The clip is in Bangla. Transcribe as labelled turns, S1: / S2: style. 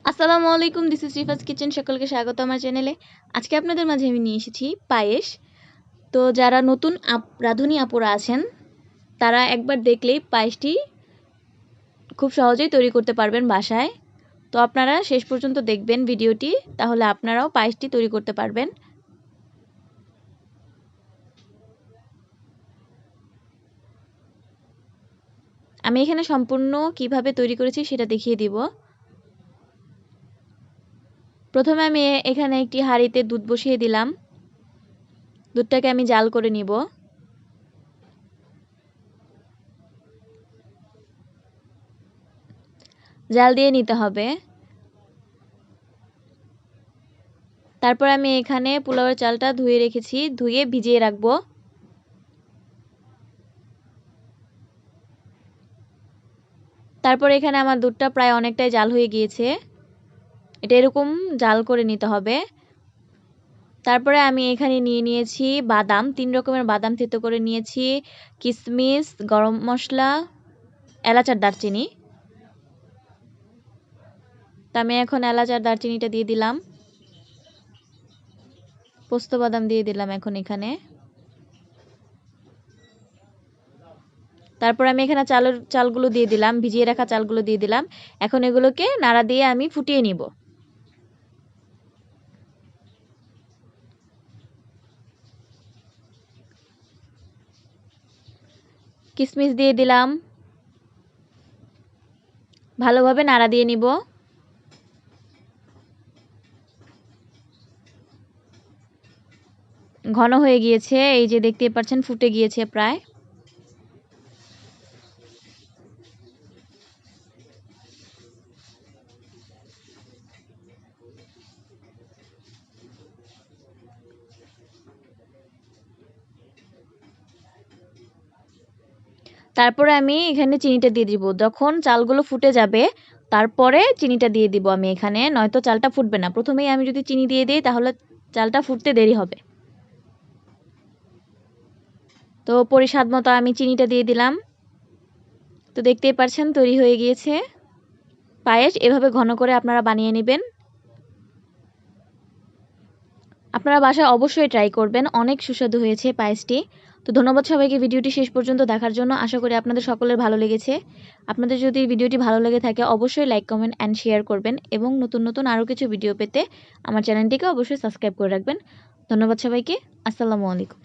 S1: আসসালামু আলাইকুম, দিস ইজ রিফাস কিচেন। সকলকে স্বাগত আমার চ্যানেলে। আজকে আপনাদের মাঝে আমি নিয়ে এসেছি পায়েস। তো যারা নতুন রাঁধুনি আপুরা আছেন তারা একবার দেখলেই পায়েসটি খুব সহজেই তৈরি করতে পারবেন বাসায়। তো আপনারা শেষ পর্যন্ত দেখবেন ভিডিওটি, তাহলে আপনারাও পায়েসটি তৈরি করতে পারবেন। আমি এখানে সম্পূর্ণ কিভাবে তৈরি করেছি সেটা দেখিয়ে দিব। প্রথমে আমি এখানে একটি হাঁড়িতে দুধ বসিয়ে দিলাম। দুধটাকে আমি জাল করে নিব। জাল দিয়ে নিতে হবে। তারপর আমি এখানে পোলাওয়ের চালটা ধুয়ে রেখেছি, ধুয়ে ভিজিয়ে রাখবো। তারপর এখানে আমার দুধটা প্রায় অনেকটাই জাল হয়ে গিয়েছে। এটা এরকম জাল করে নিতে হবে। তারপরে আমি এখানে নিয়ে নিয়েছি বাদাম, 3 রকমের বাদাম থেতো করে নিয়েছি, কিশমিশ, গরম মশলা, এলাচ আর দারচিনি। তা আমি এখন এলাচ আর দারচিনিটা দিয়ে দিলাম। পোস্ত বাদাম দিয়ে দিলাম এখন এখানে। তারপর আমি এখানে চালগুলো দিয়ে দিলাম, ভিজিয়ে রাখা চালগুলো দিয়ে দিলাম। এখন এগুলোকে নাড়া দিয়ে আমি ফুটিয়ে নিব। কিশমিশ দিয়ে দিলাম, ভালোভাবে নাড়া দিয়ে নিব। ঘন হয়ে গিয়েছে, এই যে দেখতে পাচ্ছেন ফুটে গিয়েছে প্রায়। তারপরে আমি এখানে চিনিটা দিয়ে দিব। যখন চালগুলো ফুটে যাবে তারপরে চিনিটা দিয়ে দিব আমি এখানে, নয়তো চালটা ফুটবে না। প্রথমেই আমি যদি চিনি দিয়ে দিই তাহলে চালটা ফুটতে দেরি হবে। তো পরিস্বাদ মতো আমি চিনিটা দিয়ে দিলাম। তো দেখতেই পাচ্ছেন তৈরি হয়ে গিয়েছে পায়েস। এভাবে ঘন করে আপনারা বানিয়ে নেবেন। আপনারা বাসায় অবশ্যই ট্রাই করবেন, অনেক সুস্বাদু হয়েছে পায়েসটি। তো ধন্যবাদ সবাইকে ভিডিওটি শেষ পর্যন্ত দেখার জন্য। আশা করি আপনাদের সকলের ভালো লেগেছে। আপনাদের যদি ভিডিওটি ভালো লেগে থাকে অবশ্যই লাইক, কমেন্ট অ্যান্ড শেয়ার করবেন এবং নতুন নতুন আরও কিছু ভিডিও পেতে আমার চ্যানেলটিকে অবশ্যই সাবস্ক্রাইব করে রাখবেন। ধন্যবাদ সবাইকে। আসসালামু আলাইকুম।